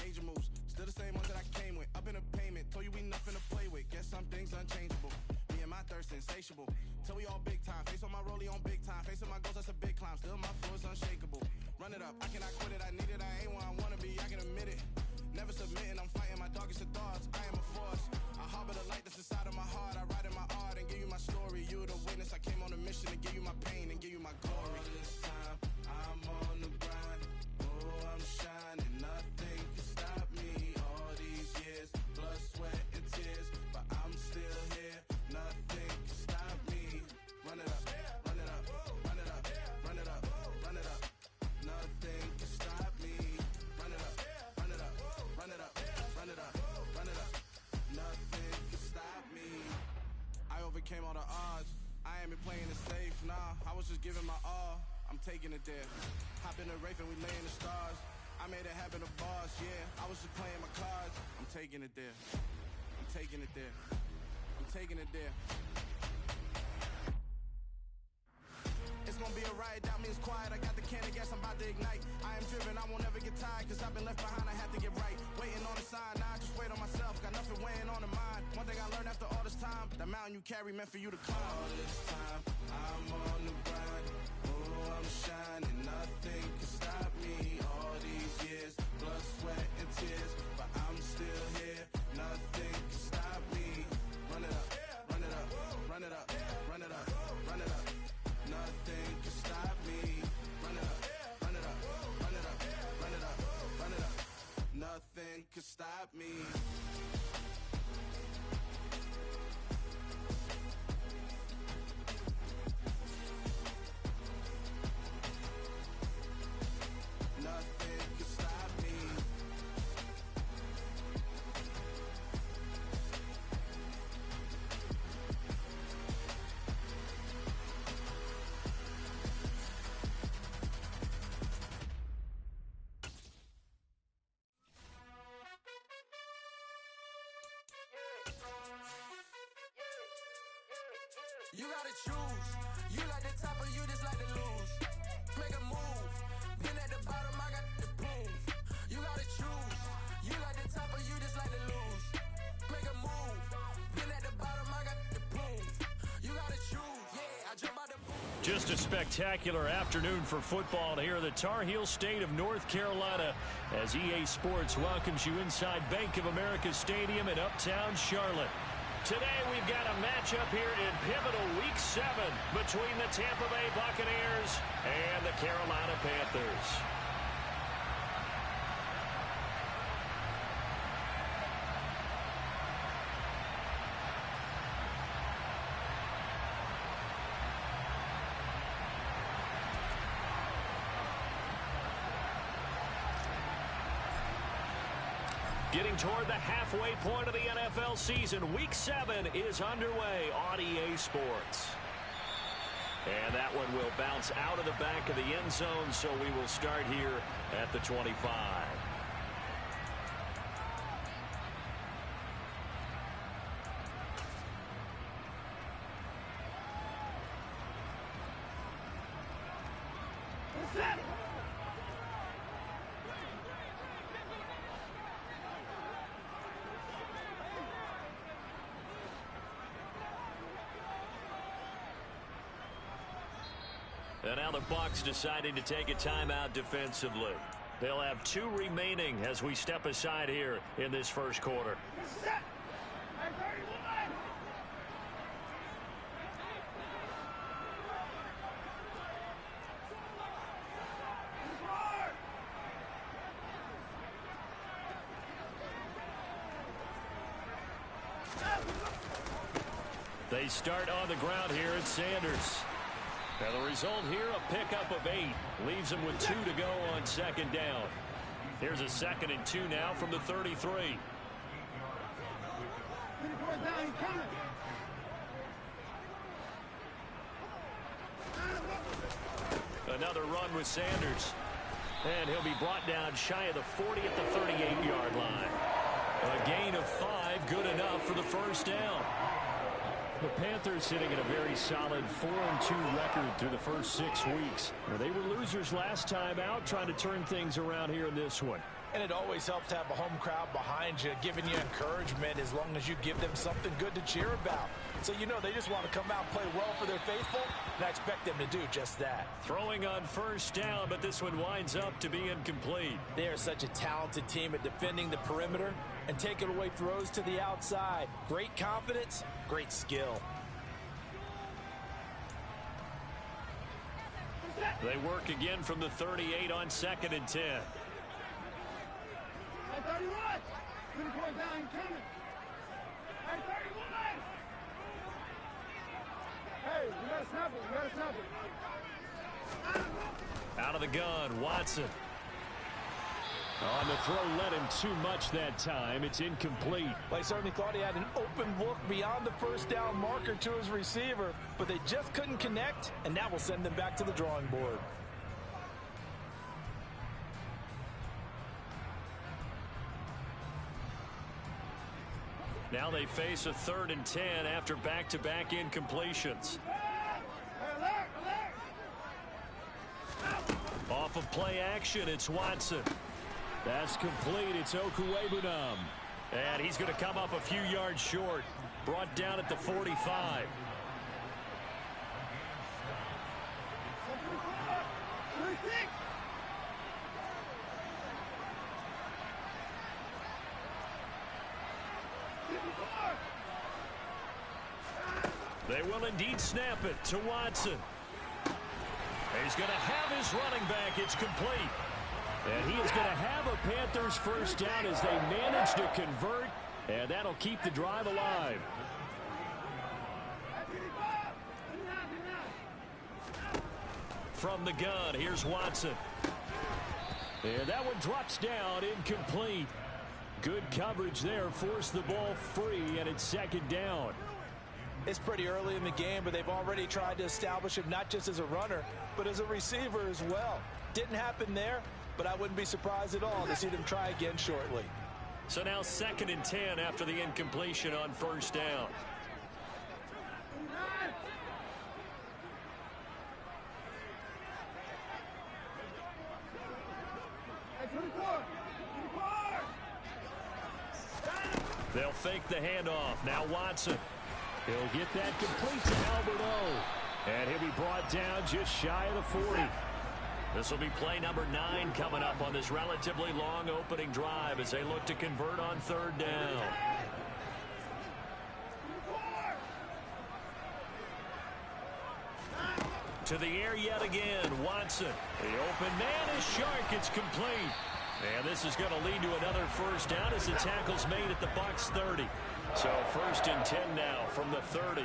major moves. Still the same ones that I came with. Up in a payment, told you we nothing to play with. Guess some things unchangeable. Me and my thirst insatiable. Till we all big time. Face on my rollie on big time. Facing my goals, that's a big climb. Still my flow is unshakable. Run it up, I cannot quit it. I need it, I ain't where I wanna be. I can admit it. Never submitting, I'm fighting my darkest of thoughts. I am a force. I harbor the light that's inside of my heart. I write in my art and give you my story. You the witness. I came on a mission to give you my pain and give you my glory. All this time, I'm on the grind. Oh, I'm shining. Nothing can stop me. All these years, blood, sweat, and tears. But I'm still here. Nothing can stop me. Run it up, run it up, run it up, run it up, run it up. Nothing can stop me. Run it up, run it up, run it up, run it up, run it up. Nothing can stop me. I overcame all the odds. I ain't been playing it safe, nah. I was just giving my all. I'm taking it there. Hop in the Wraith and we lay in the stars. I made it happen, the boss, yeah. I was just playing my cards. I'm taking it there. I'm taking it there. I'm taking it there. It's gonna be a riot, doubt me it's quiet. I got the can of gas, I'm about to ignite. I am driven, I won't ever get tired. Cause I've been left behind, I have to get right. Waiting on the sign, now I just wait on myself. Got nothing weighing on the mind. One thing I learned after all this time, the mountain you carry meant for you to climb. All this time, I'm on the grind. Oh, I'm shining, nothing can stop me. All these years, blood, sweat, and tears. But I'm still here, nothing can stop me. Run it up, run it up, run it up, run it up, run it up. Nothing can stop me. Run it up, run it up, run it up, run it up, run it up. Nothing can stop me. Nothing can stop me. You gotta choose. You like the top or you just like to lose. Make a move. Been at the bottom, I got the boom. You gotta choose. You like the top or you just like to lose. Make a move. Been at the bottom, I got the boom. You gotta choose. Yeah, I jump out the boom. Just a spectacular afternoon for football here in the Tar Heel state of North Carolina as EA Sports welcomes you inside Bank of America Stadium in Uptown Charlotte. Today we've got a matchup here in pivotal Week 7 between the Tampa Bay Buccaneers and the Carolina Panthers. Getting toward the halfway point of the NFL season, Week 7 is underway on EA Sports. And that one will bounce out of the back of the end zone, so we will start here at the 25. And now the Bucs deciding to take a timeout defensively. They'll have 2 remaining as we step aside here in this first quarter. They start on the ground here at Sanders. And the result here, a pickup of 8. Leaves them with 2 to go on second down. Here's a 2nd and 2 now from the 33. Another run with Sanders. And he'll be brought down shy of the 40 at the 38-yard line. A gain of 5, good enough for the first down. The Panthers sitting at a very solid 4-2 record through the first 6 weeks. Well, they were losers last time out, trying to turn things around here in this one. And it always helps to have a home crowd behind you, giving you encouragement as long as you give them something good to cheer about. So you know they just want to come out and play well for their faithful, and I expect them to do just that. Throwing on first down, but this one winds up to be incomplete. They are such a talented team at defending the perimeter and taking away throws to the outside. Great confidence, great skill. They work again from the 38 on 2nd and 10. 31. 3-point down coming. 31. Hey, you gotta snap it. You gotta snap it. Out of the gun, Watson. On the throw, led him too much that time. It's incomplete. Well, he certainly thought he had an open look beyond the first down marker to his receiver, but they just couldn't connect, and that will send them back to the drawing board. Now they face a 3rd and 10 after back-to-back incompletions. Off of play action, it's Watson. That's complete. It's Okuwebunam. And he's going to come up a few yards short. Brought down at the 45. They will indeed snap it to Watson. He's going to have his running back. It's complete. And he is going to have a Panthers first down as they manage to convert. And that'll keep the drive alive. From the gun, here's Watson. And that one drops down, incomplete. Good coverage there, forced the ball free, and it's 2nd down. It's pretty early in the game, but they've already tried to establish him not just as a runner, but as a receiver as well. Didn't happen there, but I wouldn't be surprised at all to see them try again shortly. So now 2nd and 10 after the incompletion on first down. They'll fake the handoff. Now Watson. He'll get that complete to Albert O. And he'll be brought down just shy of the 40. This will be play number 9 coming up on this relatively long opening drive as they look to convert on 3rd down. To the air yet again, Watson. The open man is Shark. It's complete. And this is going to lead to another first down as the tackle's made at the Bucs 30. So 1st and 10 now from the 30.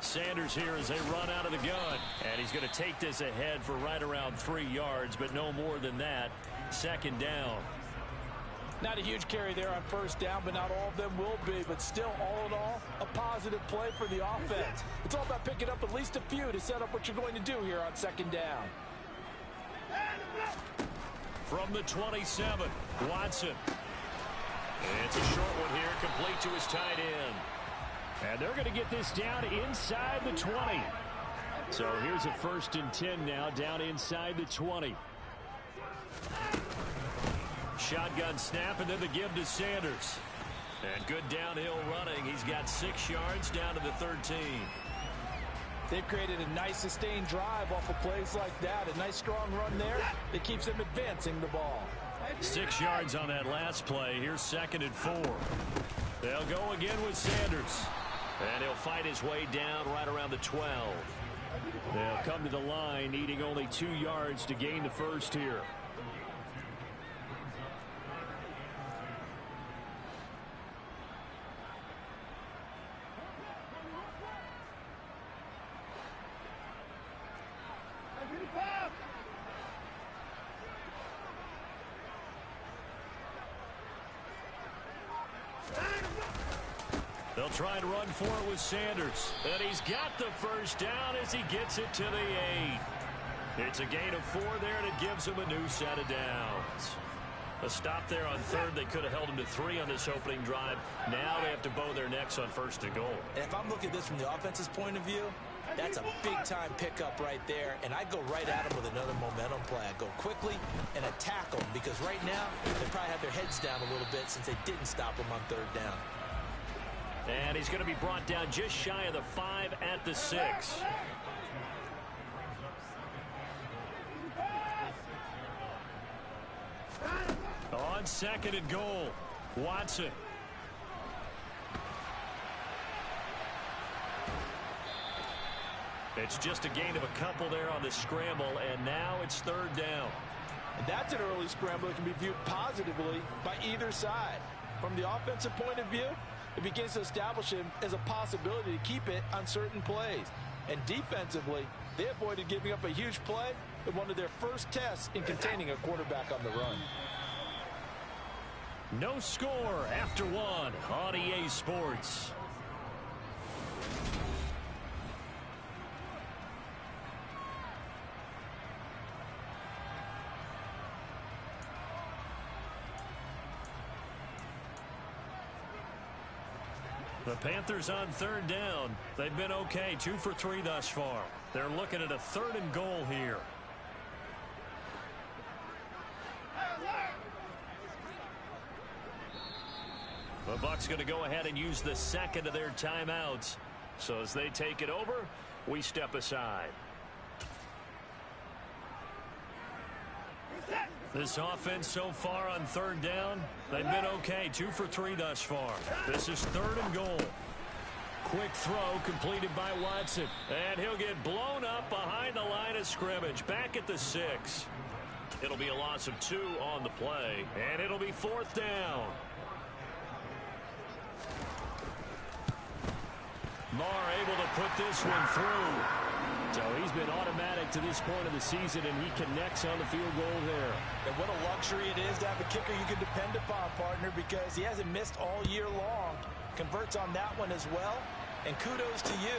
Sanders here as they run out of the gun. And he's going to take this ahead for right around 3 yards, but no more than that. 2nd down. Not a huge carry there on first down, but not all of them will be. But still, all in all, a positive play for the offense. It's all about picking up at least a few to set up what you're going to do here on 2nd down. From the 27, Watson. It's a short one here, complete to his tight end. And they're going to get this down inside the 20. So here's a 1st and 10 now, down inside the 20. Shotgun snap, and then the give to Sanders. And good downhill running. He's got 6 yards down to the 13. They've created a nice sustained drive off of plays like that. A nice strong run there that keeps them advancing the ball. 6 yards on that last play. Here's 2nd and 4. They'll go again with Sanders. And he'll fight his way down right around the 12. They'll come to the line needing only 2 yards to gain the first here. They'll try and run for it with Sanders. And he's got the first down as he gets it to the 8. It's a gain of 4 there, and it gives him a new set of downs. A stop there on 3rd. They could have held him to 3 on this opening drive. Now they have to bow their necks on 1st and goal. And if I'm looking at this from the offense's point of view, That's a big-time pickup right there, and I'd go right at him with another momentum play. I'd go quickly and attack them because right now they probably have their heads down a little bit since they didn't stop them on third down. And he's going to be brought down just shy of the 5 at the 6. On second and goal, Watson. It's just a gain of a couple there on the scramble, and now it's third down. And that's an early scramble that can be viewed positively by either side. From the offensive point of view, it begins to establish him as a possibility to keep it on certain plays. And defensively, they avoided giving up a huge play in one of their first tests in containing a quarterback on the run. No score after one on EA Sports. The Panthers on third down. They've been okay, 2 for 3 thus far. They're looking at a third and goal here. The Bucs going to go ahead and use the second of their timeouts. So as they take it over, we step aside. This offense so far on third down, they've been okay, 2 for 3 thus far. This is third and goal. Quick throw completed by Watson. And he'll get blown up behind the line of scrimmage. Back at the 6. It'll be a loss of 2 on the play. And it'll be fourth down. Marr able to put this one through. So he's been automatic to this point of the season, and he connects on the field goal there. And what a luxury it is to have a kicker you can depend upon, partner, because he hasn't missed all year long. Converts on that one as well. And kudos to you.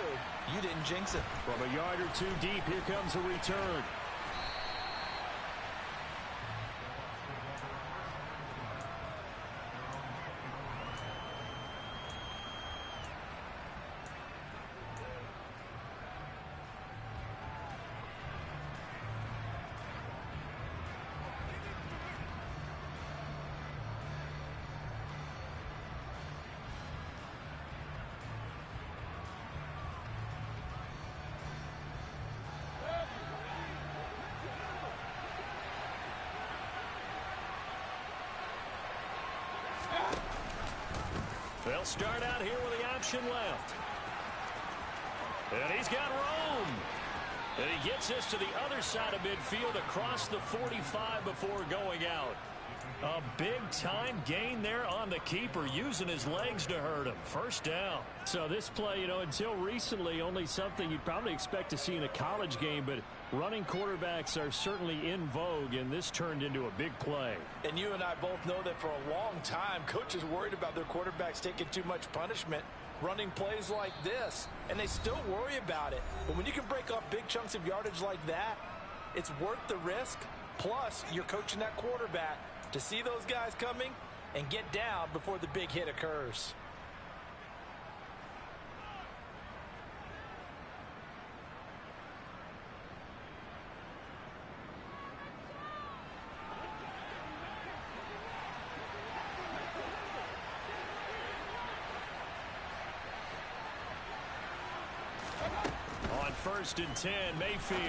You didn't jinx it. From a yard or 2 deep, here comes a return. They'll start out here with the option left. And he's got room. And he gets us to the other side of midfield across the 45 before going out. A big-time gain there on the keeper, using his legs to hurt him. First down. So this play, until recently, only something you'd probably expect to see in a college game, but running quarterbacks are certainly in vogue, and this turned into a big play. And you and I both know that for a long time, coaches worried about their quarterbacks taking too much punishment running plays like this, and they still worry about it. But when you can break up big chunks of yardage like that, it's worth the risk. Plus, you're coaching that quarterback to see those guys coming and get down before the big hit occurs. On 1st and 10, Mayfield.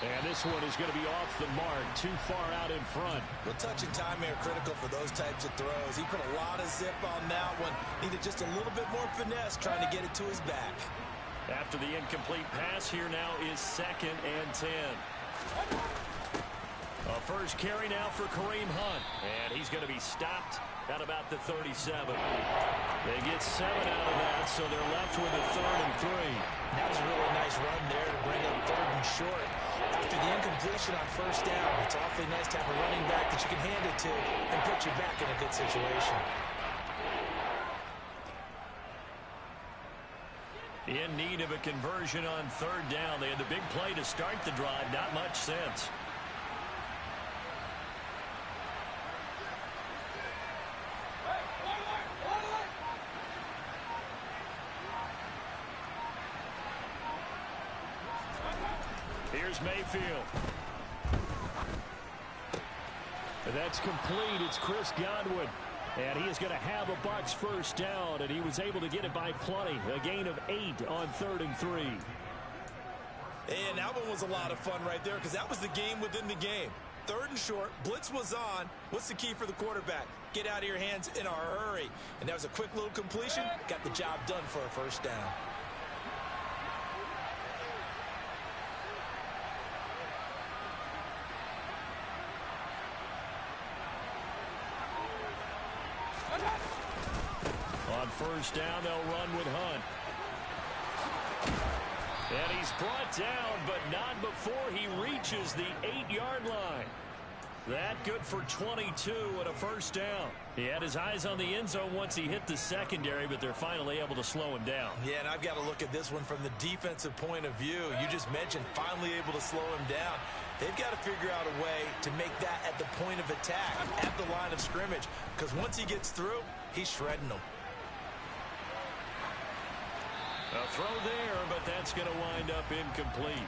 And this one is going to be off the mark, too far out in front. Well, touch and time are critical for those types of throws. He put a lot of zip on that one. Needed just a little bit more finesse trying to get it to his back. After the incomplete pass, here now is 2nd and 10. A first carry now for Kareem Hunt. And he's going to be stopped at about the 37. They get 7 out of that, so they're left with a 3rd and 3. That was a really nice run there to bring up 3rd and short. After the incompletion on 1st down, it's awfully nice to have a running back that you can hand it to and put you back in a good situation. In need of a conversion on 3rd down. They had the big play to start the drive. Not much sense. Here's Mayfield. That's complete. It's Chris Godwin. And he is going to have a Bucs first down, and he was able to get it by plenty. A gain of 8 on 3rd and 3. And that one was a lot of fun right there because that was the game within the game. 3rd and short, blitz was on. What's the key for the quarterback? Get out of your hands in a hurry. And that was a quick little completion. Got the job done for a first down. On first down, they'll run with Hunt. And he's brought down, but not before he reaches the 8-yard line. That good for 22 and a first down. He had his eyes on the end zone once he hit the secondary, but they're finally able to slow him down. Yeah, and I've got to look at this one from the defensive point of view. You just mentioned finally able to slow him down. They've got to figure out a way to make that at the point of attack, at the line of scrimmage, because once he gets through, he's shredding them. A throw there, but that's going to wind up incomplete.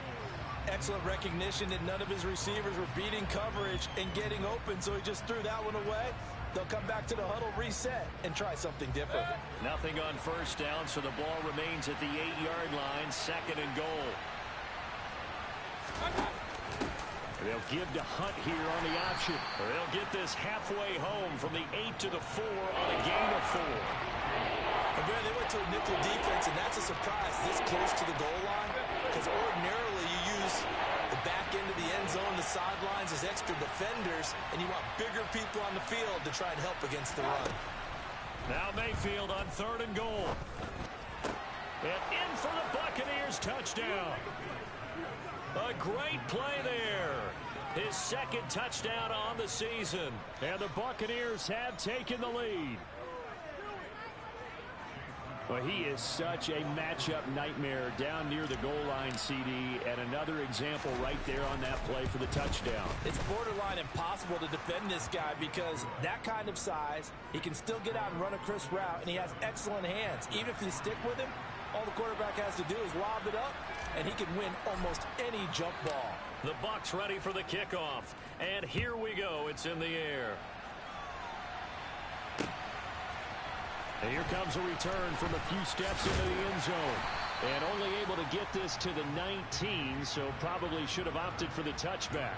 Excellent recognition that none of his receivers were beating coverage and getting open, so he just threw that one away. They'll come back to the huddle, reset, and try something different. Nothing on first down, so the ball remains at the 8-yard line, 2nd and goal. They'll give to Hunt here on the option. They'll get this halfway home from the 8 to the 4 on a gain of 4. And then they went to a nickel defense, and that's a surprise this close to the goal line, because ordinarily you use the back end of the end zone, the sidelines as extra defenders, and you want bigger people on the field to try and help against the run. Now Mayfield on 3rd and goal. And in for the Buccaneers, touchdown. A great play there. His 2nd touchdown on the season. And the Buccaneers have taken the lead. Well, he is such a matchup nightmare down near the goal line, CD, and another example right there on that play for the touchdown. It's borderline impossible to defend this guy because that kind of size, he can still get out and run a crisp route, and he has excellent hands. Even if you stick with him, all the quarterback has to do is lob it up, and he can win almost any jump ball. The Bucs ready for the kickoff, and here we go. It's in the air. And here comes a return from a few steps into the end zone. And only able to get this to the 19, so probably should have opted for the touchback.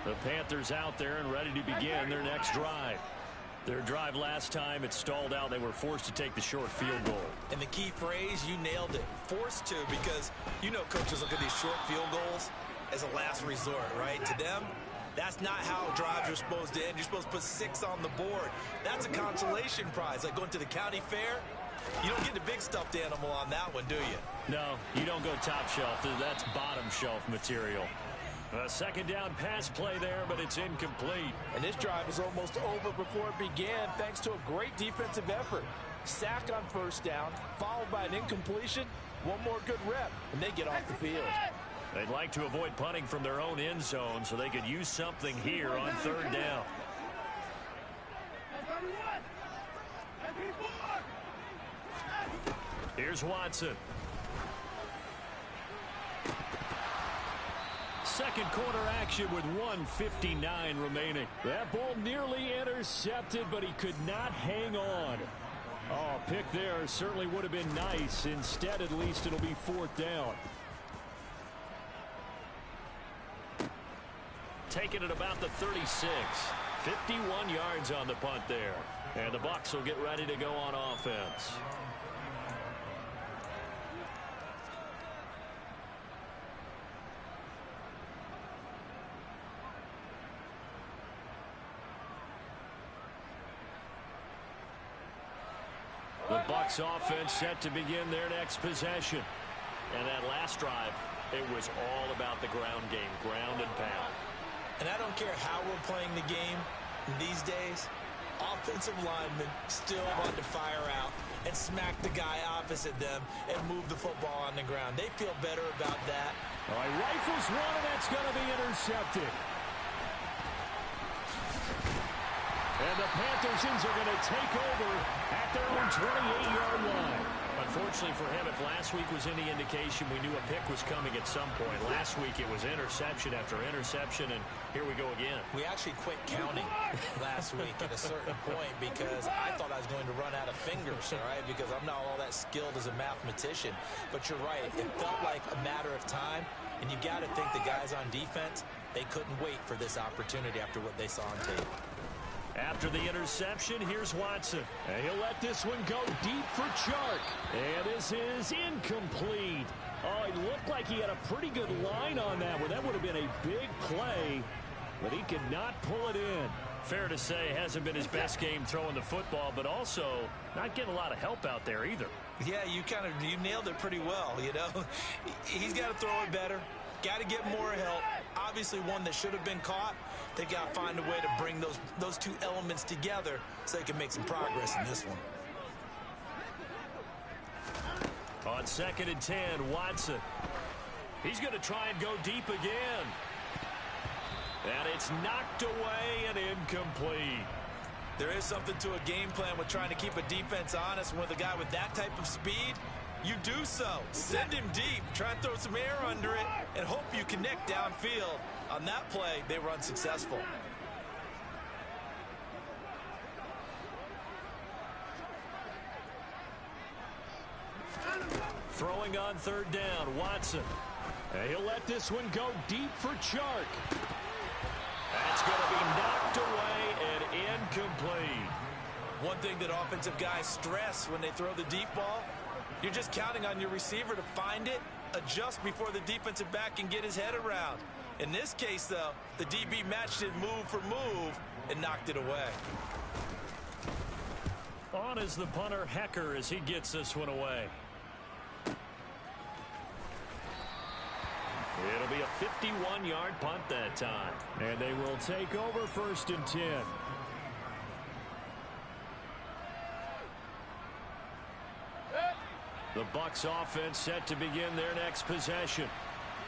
The Panthers out there and ready to begin their next drive. Their drive last time, it stalled out. They were forced to take the short field goal. And the key phrase, you nailed it. Forced to, because you know coaches look at these short field goals as a last resort, right? To them, that's not how drives are supposed to end. You're supposed to put 6 on the board. That's a consolation prize, like going to the county fair. You don't get the big stuffed animal on that one, do you? No, you don't go top shelf. That's bottom shelf material. A 2nd down pass play there, but it's incomplete. And this drive is almost over before it began, thanks to a great defensive effort. Sack on first down, followed by an incompletion. One more good rep, and they get off the field. They'd like to avoid punting from their own end zone so they could use something here on 3rd down. Here's Watson. 2nd quarter action with 1:59 remaining. That ball nearly intercepted, but he could not hang on. Oh, a pick there certainly would have been nice. Instead, at least it'll be 4th down. Taken at about the 36. 51 yards on the punt there. And the Bucs will get ready to go on offense. The Bucs offense set to begin their next possession. And that last drive, it was all about the ground game, ground and pound. And I don't care how we're playing the game these days, offensive linemen still want to fire out and smack the guy opposite them and move the football on the ground. They feel better about that. All right, rifles one, and that's going to be intercepted. And the Panthers are going to take over at their own 28-yard line. Unfortunately for him, if last week was any indication, we knew a pick was coming at some point. Last week it was interception after interception, and here we go again. We actually quit counting last week at a certain point because I thought I was going to run out of fingers, all right, because I'm not all that skilled as a mathematician. But you're right. It felt like a matter of time, and you got to think the guys on defense, they couldn't wait for this opportunity after what they saw on tape. After the interception, here's Watson. And he'll let this one go deep for Chark. And this is incomplete. Oh, it looked like he had a pretty good line on that one. That would have been a big play, but he could not pull it in. Fair to say, it hasn't been his best game throwing the football, but also not getting a lot of help out there either. Yeah, you nailed it pretty well, you know. He's got to throw it better. Got to get more help. Obviously one that should have been caught. They got to find a way to bring those two elements together so they can make some progress in this one. On 2nd and 10, Watson. He's going to try and go deep again. And it's knocked away and incomplete. There is something to a game plan with trying to keep a defense honest. With a guy with that type of speed, you do so. Send him deep. Try and throw some air under it and hope you connect downfield. On that play, they were unsuccessful. Throwing on 3rd down, Watson. And he'll let this one go deep for Chark. That's going to be knocked away and incomplete. One thing that offensive guys stress when they throw the deep ball, you're just counting on your receiver to find it, adjust before the defensive back can get his head around. In this case, though, the DB matched it move for move and knocked it away. On is the punter, Hecker, as he gets this one away. It'll be a 51-yard punt that time. And they will take over 1st and 10. The Bucs offense set to begin their next possession.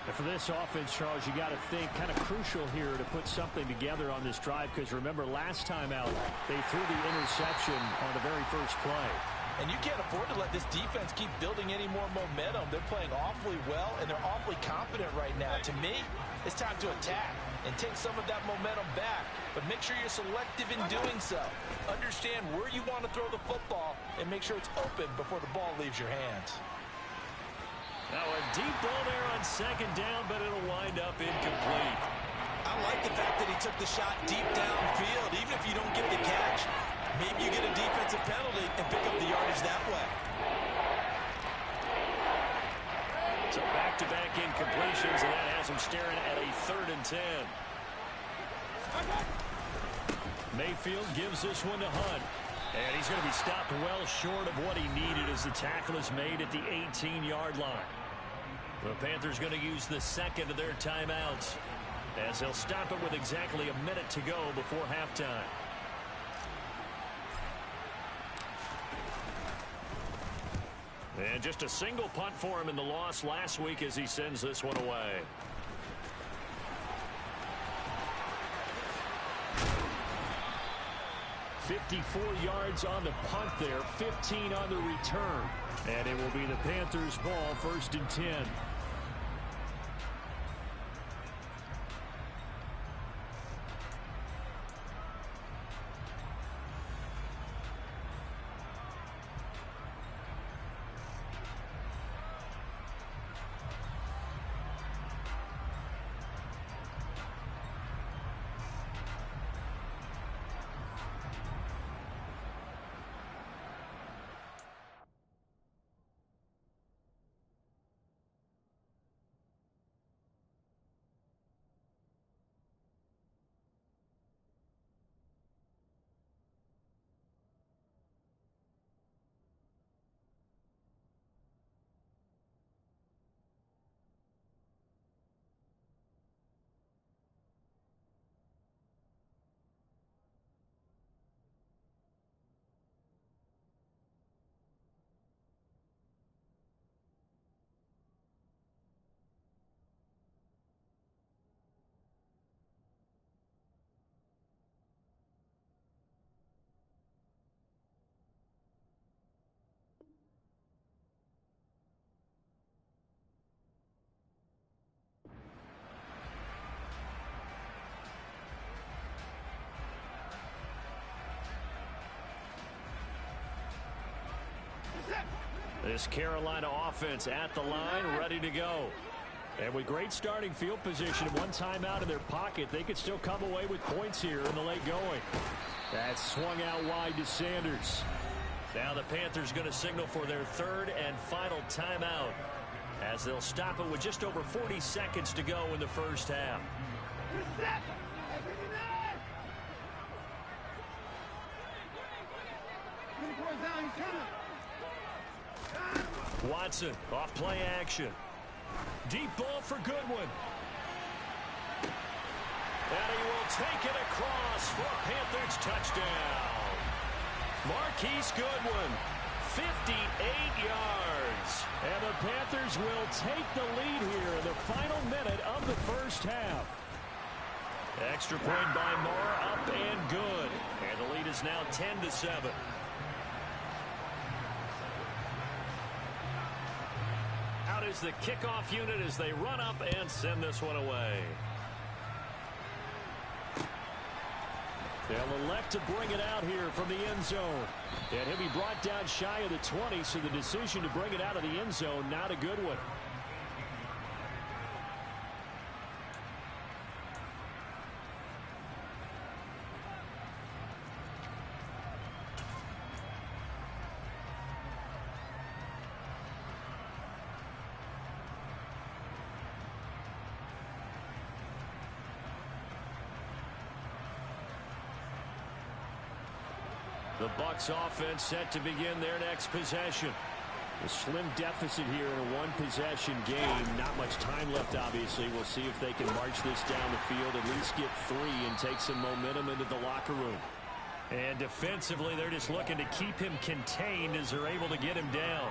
And for this offense, Charles, you got to think kind of crucial here to put something together on this drive, because remember last time out they threw the interception on the very first play. And you can't afford to let this defense keep building any more momentum. They're playing awfully well, and they're awfully confident right now. To me, it's time to attack and take some of that momentum back. But make sure you're selective in doing so. Understand where you want to throw the football and make sure it's open before the ball leaves your hands. Now a deep ball there on 2nd down, but it'll wind up incomplete. I like the fact that he took the shot deep downfield, even if you don't get the catch. Maybe you get a defensive penalty and pick up the yardage that way. So back-to-back incompletions, and that has him staring at a 3rd and 10. Mayfield gives this one to Hunt. And he's going to be stopped well short of what he needed as the tackle is made at the 18-yard line. The Panthers going to use the 2nd of their timeouts as they'll stop it with exactly a minute to go before halftime. And just a single punt for him in the loss last week as he sends this one away. "54 yards on the punt there, 15 on the return. And it will be the Panthers' ball, 1st and 10. This Carolina offense at the line, ready to go. And with great starting field position and one timeout in their pocket, they could still come away with points here in the late going. That's swung out wide to Sanders. Now the Panthers going to signal for their third and final timeout, as they'll stop it with just over 40 seconds to go in the first half. Watson off play action. Deep ball for Goodwin. And he will take it across for a Panthers touchdown. Marquise Goodwin, 58 yards. And the Panthers will take the lead here in the final minute of the first half. Extra point by Moore, up and good. And the lead is now 10-7. Out is the kickoff unit as they run up and send this one away. They'll elect to bring it out here from the end zone. And he'll be brought down shy of the 20, so the decision to bring it out of the end zone, not a good one. The Bucs offense set to begin their next possession. A slim deficit here in a one-possession game. Not much time left, obviously. We'll see if they can march this down the field, at least get 3 and take some momentum into the locker room. And defensively, they're just looking to keep him contained as they're able to get him down.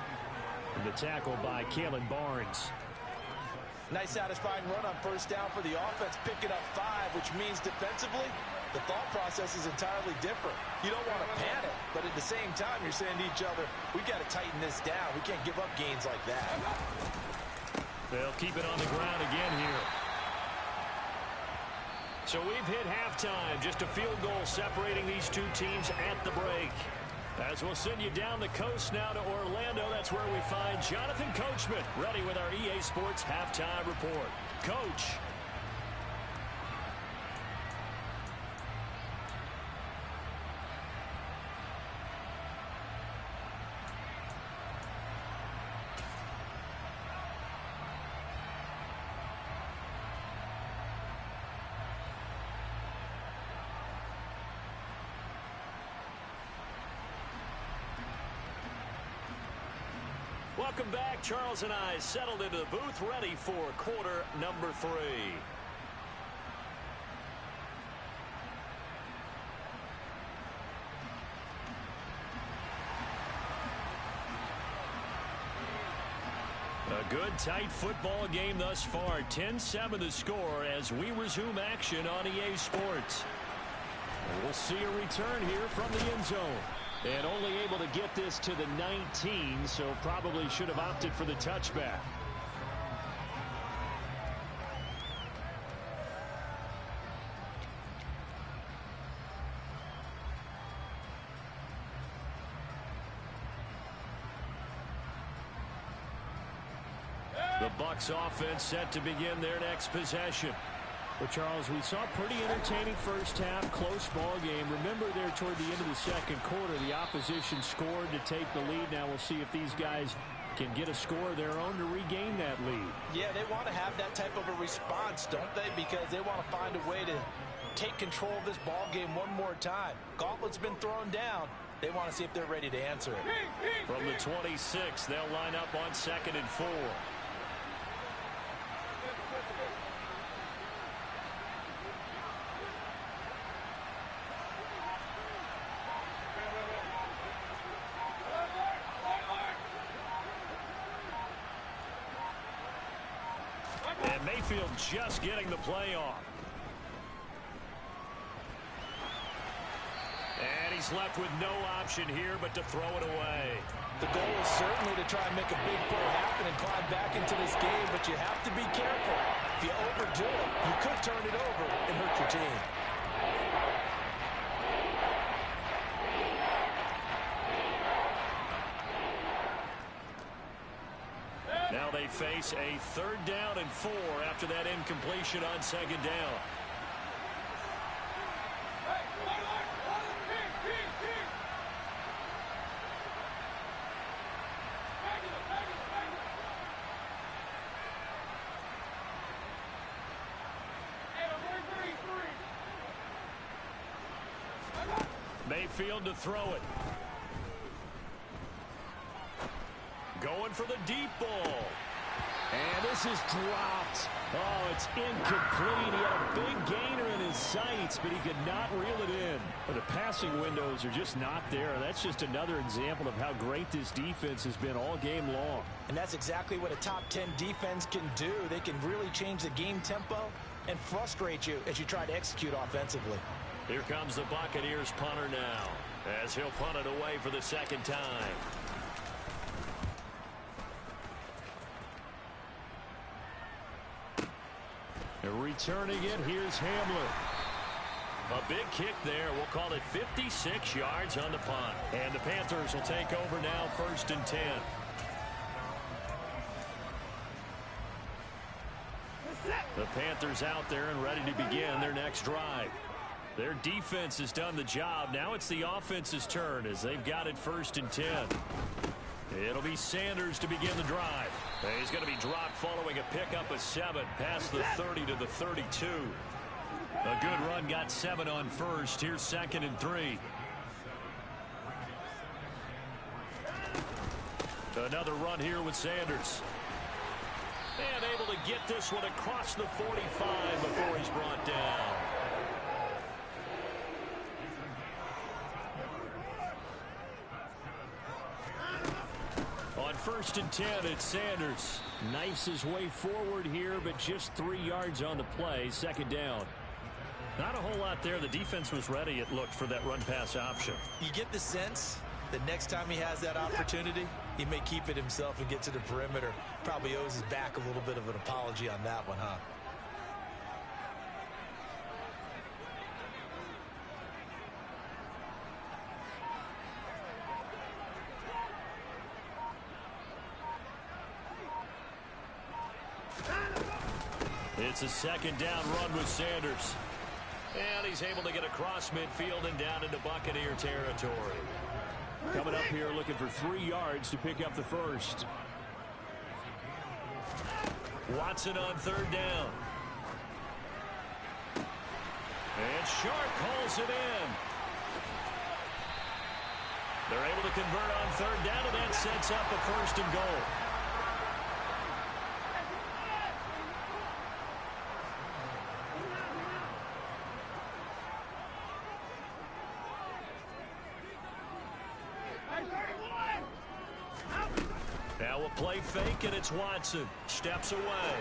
And the tackle by Kalen Barnes. Nice satisfying run on first down for the offense, picking up 5, which means defensively, the thought process is entirely different. You don't want to panic, but at the same time, you're saying to each other, we got to tighten this down. We can't give up gains like that. They'll keep it on the ground again here. So we've hit halftime. Just a field goal separating these two teams at the break. As we'll send you down the coast now to Orlando, that's where we find Jonathan Coachman, ready with our EA Sports halftime report. Coach. Welcome back. Charles and I settled into the booth, ready for quarter number 3. A good, tight football game thus far. 10-7 the score as we resume action on EA Sports. And we'll see a return here from the end zone. And only able to get this to the 19, so probably should have opted for the touchback. The Bucs offense set to begin their next possession. Well, Charles, we saw a pretty entertaining first half, close ball game. Remember there toward the end of the second quarter, the opposition scored to take the lead. Now we'll see if these guys can get a score of their own to regain that lead. Yeah, they want to have that type of a response, don't they? Because they want to find a way to take control of this ball game one more time. Gauntlet's been thrown down. They want to see if they're ready to answer it. From the 26, they'll line up on 2nd and 4. And Mayfield just getting the play off. And he's left with no option here but to throw it away. The goal is certainly to try and make a big play happen and climb back into this game, but you have to be careful. If you overdo it, you could turn it over and hurt your team. they face a 3rd down and 4 after that incompletion on 2nd down. Mayfield to throw it. Going for the deep ball. And this is dropped. Oh, it's incomplete. He had a big gainer in his sights, but he could not reel it in. The passing windows are just not there. That's just another example of how great this defense has been all game long. And that's exactly what a top 10 defense can do. They can really change the game tempo and frustrate you as you try to execute offensively. Here comes the Buccaneers punter now, as he'll punt it away for the 2nd time. Returning it, here's Hamler. A big kick there. We'll call it 56 yards on the punt. And the Panthers will take over now, 1st and 10. The Panthers out there and ready to begin their next drive. Their defense has done the job. Now it's the offense's turn as they've got it 1st and 10. It'll be Sanders to begin the drive. He's going to be dropped following a pickup of 7 past the 30 to the 32. A good run got 7 on 1st. Here's 2nd and 3. Another run here with Sanders. And able to get this one across the 45 before he's brought down. On 1st and 10, it's Sanders. Knifes his way forward here, but just 3 yards on the play. 2nd down. Not a whole lot there. The defense was ready, it looked, for that run-pass option. You get the sense that next time he has that opportunity, he may keep it himself and get to the perimeter. Probably owes his back a little bit of an apology on that one, huh? It's a 2nd down run with Sanders. And he's able to get across midfield and down into Buccaneer territory. Coming up here looking for 3 yards to pick up the 1st. Watson on 3rd down. And Sharp calls it in. They're able to convert on 3rd down, and that sets up a 1st and goal. Now a play fake, and it's Watson. Steps away.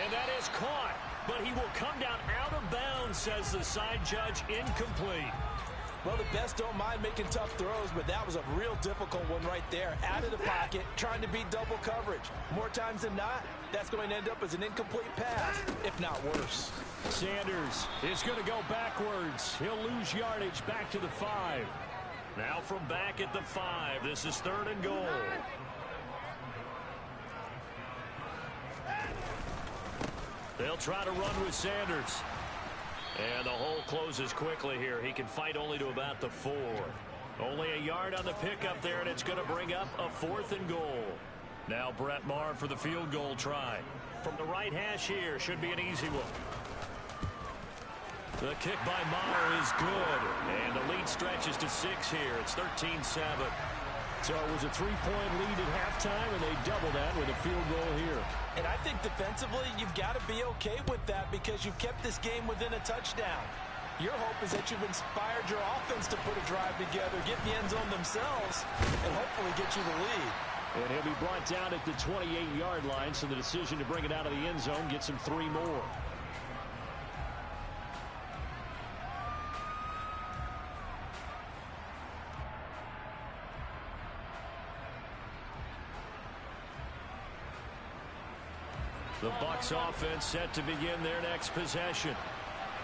And that is caught. But he will come down out of bounds, says the side judge. Incomplete. Well, the best don't mind making tough throws, but that was a real difficult one right there. Out of the pocket, trying to beat double coverage. More times than not, that's going to end up as an incomplete pass, if not worse. Sanders is going to go backwards. He'll lose yardage back to the 5. Now from back at the 5, this is 3rd and goal. They'll try to run with Sanders. And the hole closes quickly here. He can fight only to about the 4. Only a yard on the pickup there, and it's going to bring up a 4th and goal. Now Brett Maher for the field goal try. From the right hash here, should be an easy one. The kick by Maher is good. And the lead stretches to 6 here. It's 13-7. So it was a 3-point lead at halftime, and they double that with a field goal here. And I think defensively, you've got to be okay with that because you've kept this game within a touchdown. Your hope is that you've inspired your offense to put a drive together, get in the end zone themselves, and hopefully get you the lead. And he'll be brought down at the 28-yard line, so the decision to bring it out of the end zone gets him 3 more. The Bucs offense set to begin their next possession.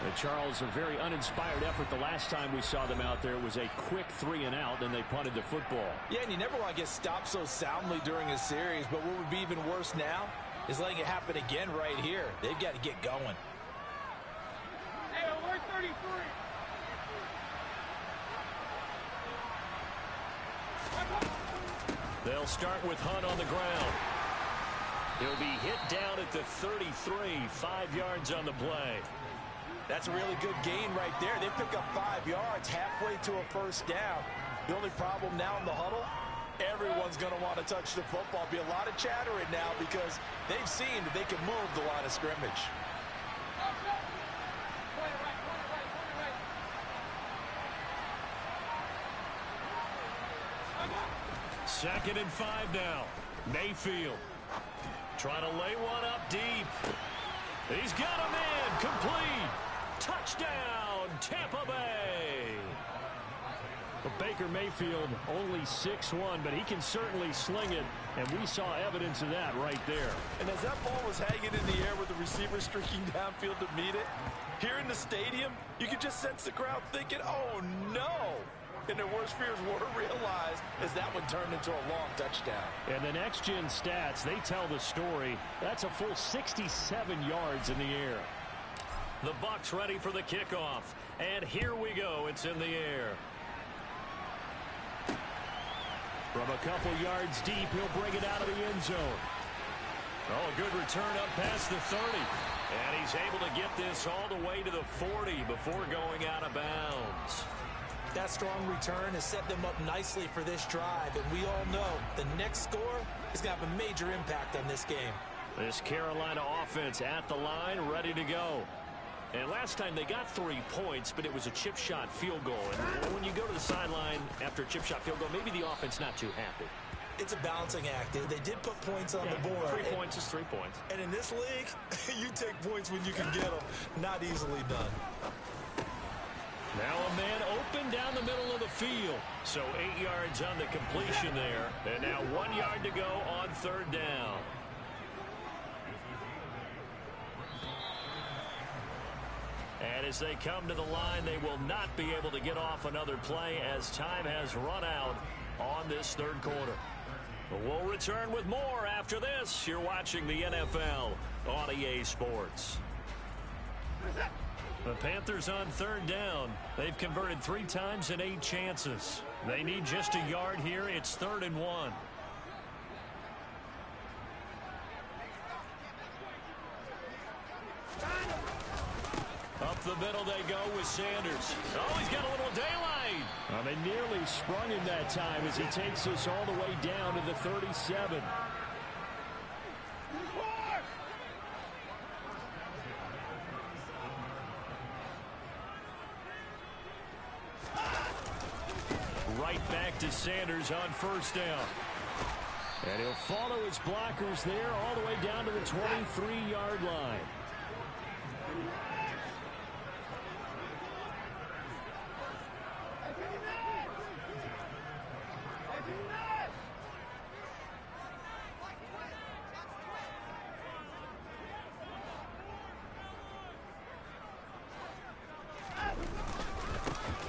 And Charles, a very uninspired effort the last time we saw them out there. It was a quick 3-and-out, and they punted the football. Yeah, and you never want to get stopped so soundly during a series, but what would be even worse now is letting it happen again right here. They've got to get going. Hey, we're 33. They'll start with Hunt on the ground. He'll be hit down at the 33, 5 yards on the play. That's a really good gain right there. They pick up 5 yards halfway to a first down. The only problem now in the huddle, everyone's going to want to touch the football. Be a lot of chattering now because they've seen that they can move the line of scrimmage. Second and 5 now. Mayfield trying to lay one up deep. He's got a man. Complete. Touchdown, Tampa Bay. But Baker Mayfield only 6'1", but he can certainly sling it, and we saw evidence of that right there. And as that ball was hanging in the air with the receiver streaking downfield to meet it, here in the stadium, you could just sense the crowd thinking, oh, no. And their worst fears were realized as that one turned into a long touchdown. And the next-gen stats, they tell the story. That's a full 67 yards in the air. The Bucs ready for the kickoff. And here we go. It's in the air. From a couple yards deep, he'll bring it out of the end zone. Oh, a good return up past the 30. And he's able to get this all the way to the 40 before going out of bounds. That strong return has set them up nicely for this drive, and we all know the next score is going to have a major impact on this game. This Carolina offense at the line, ready to go. And last time they got 3 points, but it was a chip shot field goal. And when you go to the sideline after a chip shot field goal, maybe the offense not too happy. It's a balancing act. They did put points on the board. 3 points is 3 points. And in this league, you take points when you can get them. Not easily done. Now a man open down the middle of the field. So 8 yards on the completion there. And now 1 yard to go on third down. And as they come to the line, they will not be able to get off another play as time has run out on this third quarter. But we'll return with more after this. You're watching the NFL on EA Sports. The Panthers on third down. They've converted 3 times in 8 chances. They need just a yard here. It's 3rd and 1. Up the middle they go with Sanders. Oh, he's got a little daylight. They nearly sprung him that time as he takes this all the way down to the 37. Right back to Sanders on first down. And he'll follow his blockers there all the way down to the 23-yard line.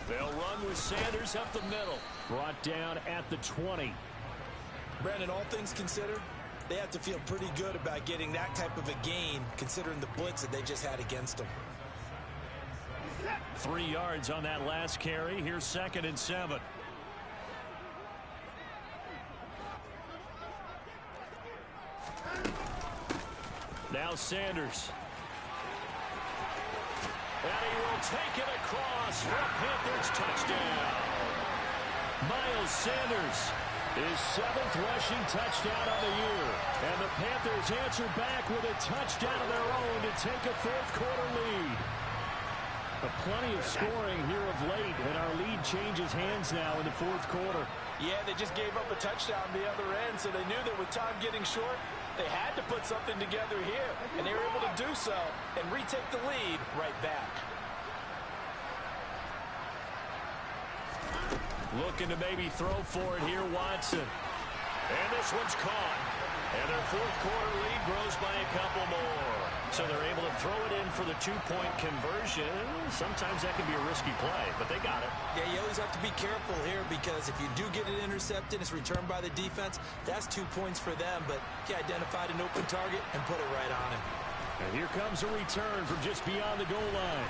They'll run with Sanders up the middle. Brought down at the 20. Brandon, all things considered, they have to feel pretty good about getting that type of a gain considering the blitz that they just had against them. 3 yards on that last carry. Here's 2nd and 7. Now Sanders. And he will take it across for a Panthers touchdown. Miles Sanders, his 7th rushing touchdown of the year. And the Panthers answer back with a touchdown of their own to take a 4th quarter lead. Plenty of scoring here of late, and our lead changes hands now in the 4th quarter. Yeah, they just gave up a touchdown the other end, so they knew that with time getting short, they had to put something together here, and they were able to do so and retake the lead right back. Looking to maybe throw for it here, Watson. And this one's caught. And their 4th quarter lead grows by a couple more. So they're able to throw it in for the two-point conversion. Sometimes that can be a risky play, but they got it. Yeah, you always have to be careful here because if you do get it intercepted, it's returned by the defense. That's 2 points for them, but he identified an open target and put it right on him. And here comes a return from just beyond the goal line.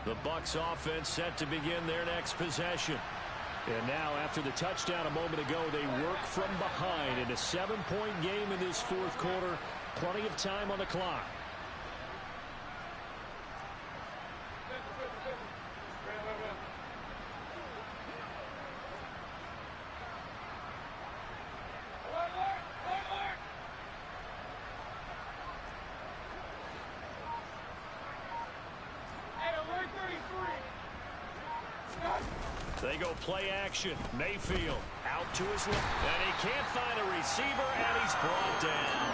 The Bucs offense set to begin their next possession. And now, after the touchdown a moment ago, they work from behind in a 7-point game in this fourth quarter. Plenty of time on the clock. They go play action. Mayfield out to his left. And he can't find a receiver, and he's brought down.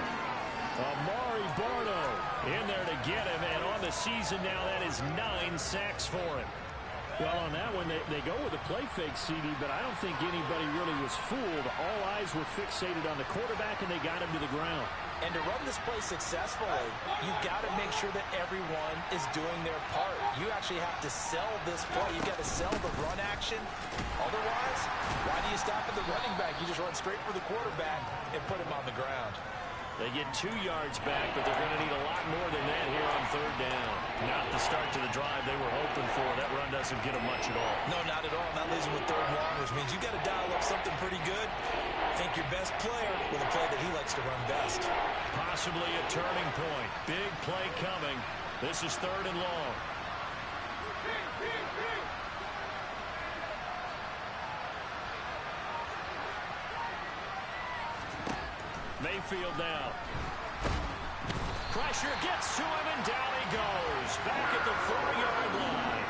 Amari Barno in there to get him, and on the season now, that is 9 sacks for him. Well, on that one, they go with a play fake, CD, but I don't think anybody really was fooled. All eyes were fixated on the quarterback, and they got him to the ground. And to run this play successfully, you've got to make sure that everyone is doing their part. You actually have to sell this play. You've got to sell the run action. Otherwise, why do you stop at the running back? You just run straight for the quarterback and put him on the ground. They get 2 yards back, but they're going to need a lot more than that here on third down. Not the start to the drive they were hoping for. That run doesn't get them much at all. No, not at all. And that leaves them with third and long, which means you've got to dial up something pretty good. Think your best player with a play that he likes to run best. Possibly a turning point. Big play coming. This is third and long. Mayfield now. Pressure gets to him, and down he goes. Back at the 4-yard line.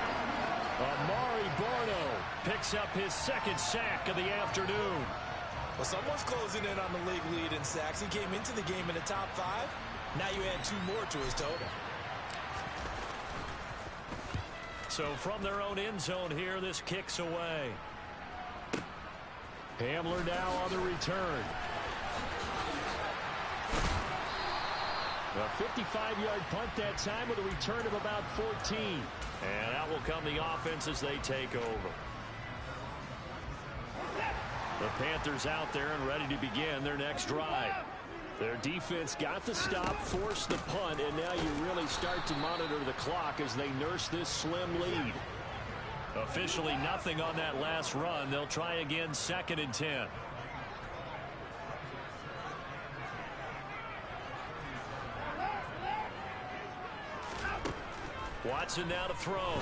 Amari Barno picks up his second sack of the afternoon. Well, someone's closing in on the league lead in sacks. He came into the game in the top 5. Now you add 2 more to his total. So from their own end zone here, this kicks away. Hamler now on the return. A 55-yard punt that time with a return of about 14. And out will come the offense as they take over. The Panthers out there and ready to begin their next drive. Their defense got the stop, forced the punt, and now you really start to monitor the clock as they nurse this slim lead. Officially nothing on that last run. They'll try again 2nd and 10. Watson now to throw.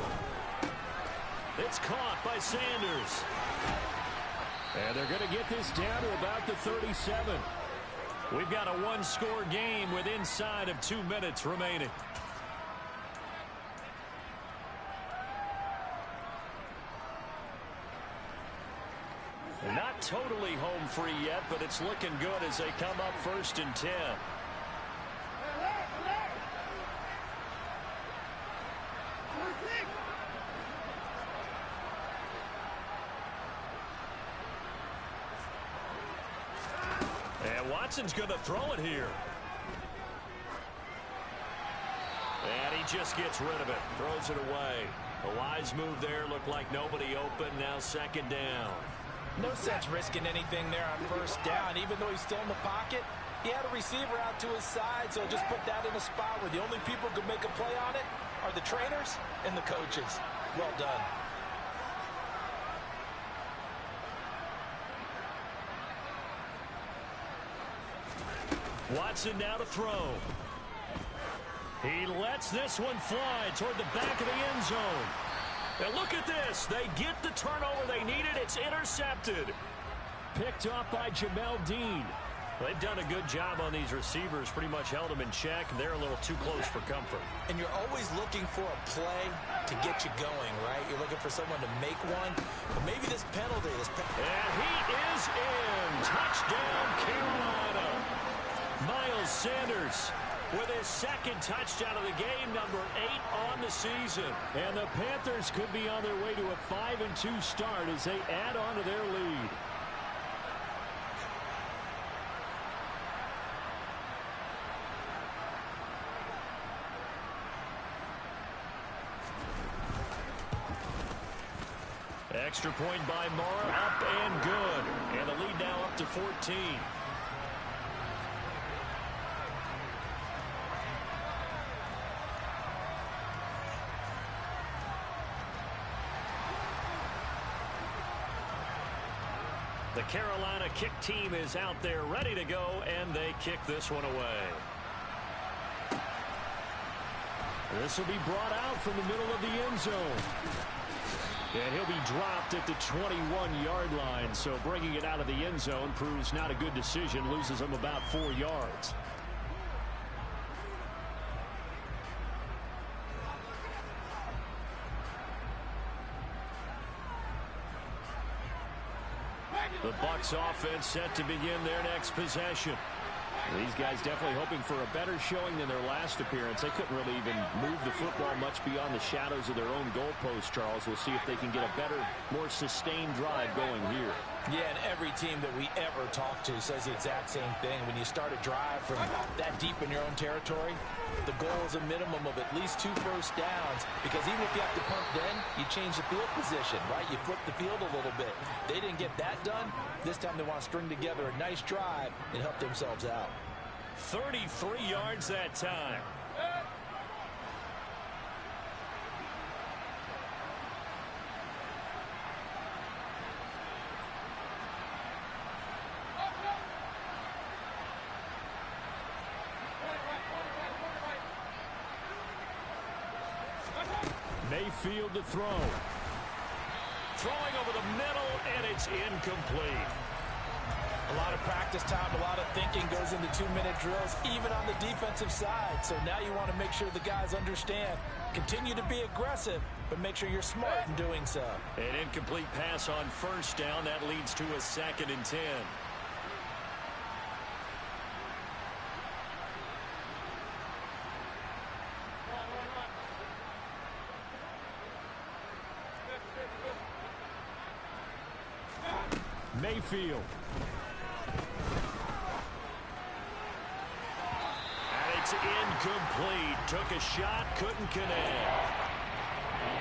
It's caught by Sanders. And they're going to get this down to about the 37. We've got a 1-score game with inside of 2 minutes remaining. Not totally home free yet, but it's looking good as they come up 1st and 10. Watson's going to throw it here. And he just gets rid of it. Throws it away. A wise move there. Looked like nobody open. Now 2nd down. No sense risking anything there on 1st down. Even though he's still in the pocket, he had a receiver out to his side, so just put that in a spot where the only people who can make a play on it are the trainers and the coaches. Well done. Watson now to throw. He lets this one fly toward the back of the end zone. And look at this. They get the turnover they needed. It's intercepted. Picked off by Jamel Dean. They've done a good job on these receivers, pretty much held them in check. They're a little too close for comfort. And you're always looking for a play to get you going, right? You're looking for someone to make one. But maybe this penalty. And he is in. Touchdown, Carolina. Miles Sanders with his second touchdown of the game, number 8 on the season. And the Panthers could be on their way to a 5-2 start as they add on to their lead. Extra point by Mara, up and good. And the lead now up to 14. The Carolina kick team is out there ready to go, and they kick this one away. This will be brought out from the middle of the end zone. And he'll be dropped at the 21-yard line, so bringing it out of the end zone proves not a good decision, loses him about 4 yards. The Bucs offense set to begin their next possession. These guys definitely hoping for a better showing than their last appearance. They couldn't really even move the football much beyond the shadows of their own goalpost, Charles. We'll see if they can get a better, more sustained drive going here. Yeah, and every team that we ever talk to says the exact same thing. When you start a drive from that deep in your own territory, the goal is a minimum of at least 2 first downs, because even if you have to punt then, you change the field position, right? You flip the field a little bit. They didn't get that done. This time they want to string together a nice drive and help themselves out. 33 yards that time. Mayfield to throw. Throwing over the middle, and it's incomplete. A lot of practice time, a lot of thinking goes into 2-minute drills, even on the defensive side. So now you want to make sure the guys understand. Continue to be aggressive, but make sure you're smart in doing so. An incomplete pass on first down. That leads to a 2nd and 10. Mayfield. And it's incomplete. Took a shot, couldn't connect.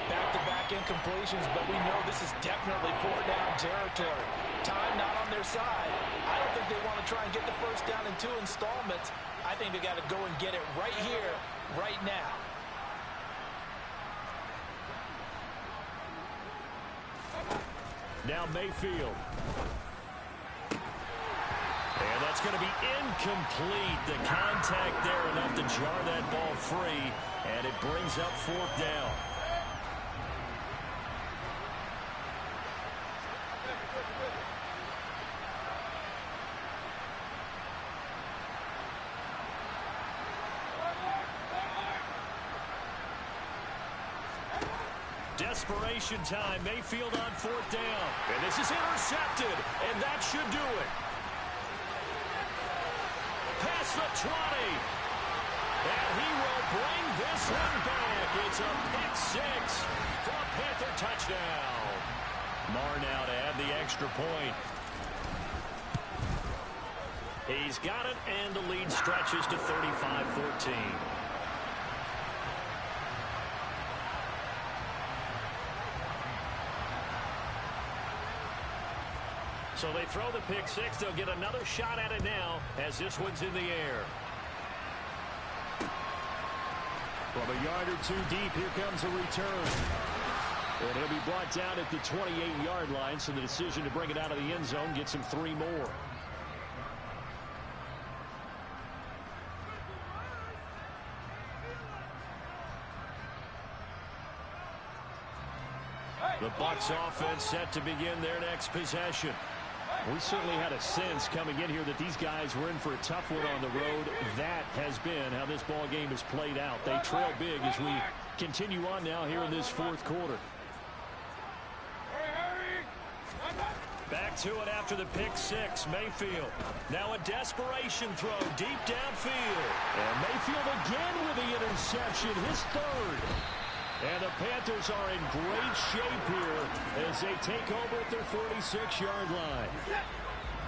Back-to-back incompletions, but we know this is definitely 4-down territory. Time not on their side. I don't think they want to try and get the first down in 2 installments. I think they got to go and get it right here, right now. Now Mayfield. And that's going to be incomplete. The contact there enough to jar that ball free, and it brings up 4th down. Desperation time. Mayfield on 4th down. And this is intercepted, and that should do it. Past the 20. And he will bring this one back. It's a pick 6 for a Panther touchdown. Marr now to add the extra point. He's got it, and the lead stretches to 35-14. So they throw the pick 6. They'll get another shot at it now as this one's in the air. From a yard or 2 deep, here comes a return. And he'll be brought down at the 28-yard line, so the decision to bring it out of the end zone gets him 3 more. The Bucs offense set to begin their next possession. We certainly had a sense coming in here that these guys were in for a tough one on the road. That has been how this ball game has played out. They trail big as we continue on now here in this fourth quarter. Back to it after the pick six. Mayfield. Now a desperation throw deep downfield. And Mayfield again with the interception, his third. And the Panthers are in great shape here as they take over at their 46-yard line.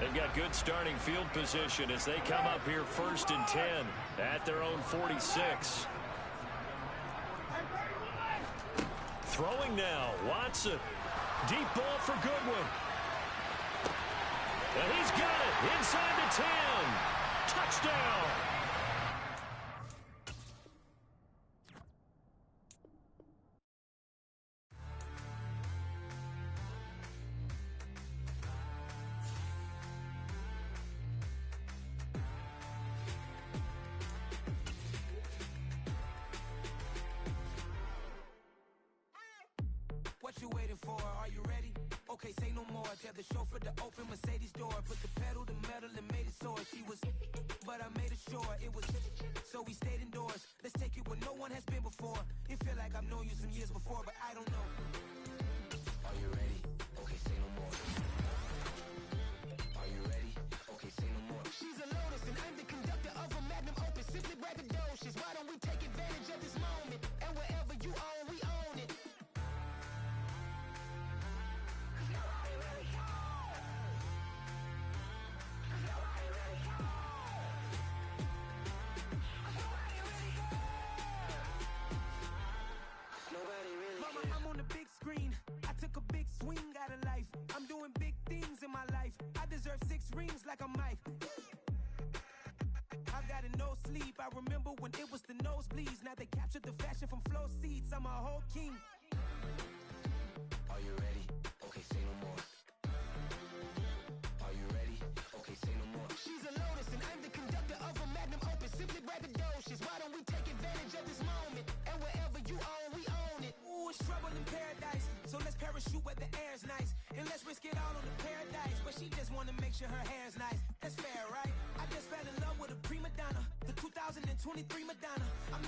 They've got good starting field position as they come up here 1st and 10 at their own 46. Throwing now, Watson. Deep ball for Goodwin. And he's got it inside the 10. Touchdown. What you waiting for? Are you ready? Okay, say no more. Tell the chauffeur to open Mercedes door. Put the pedal to metal and made it soar. She was, but I made it sure it was. So we stayed indoors. Let's take it where no one has been before. It feel like I've known you some years before, but I don't know. Are you ready? Okay, say no more. Are you ready? Okay, say no more. She's a Lotus and I'm the conductor of a Magnum Opus. Simply braggadocious. Why don't we take advantage of this moment? And wherever you own, we own it. I'm on the big screen. I took a big swing out of life. I'm doing big things in my life. I deserve 6 rings like a Mike. I've got a no sleep. I remember when it was the nosebleeds. Now they captured the fashion from flow seats. I'm a whole king. Are you ready? Okay, say no more. Are you ready? Okay, say no more. She's a Lotus and I'm the conductor of a Magnum Opus. Simply braggadocious. Why don't we take advantage of this moment? And wherever you own, we own it. Ooh, it's trouble in paradise. So let's parachute where the air's nice. And let's risk it all on the paradise. But she just wanna make sure her hair's nice. That's fair, right? I just fell in love with a prima donna. The 2023 Madonna. I'm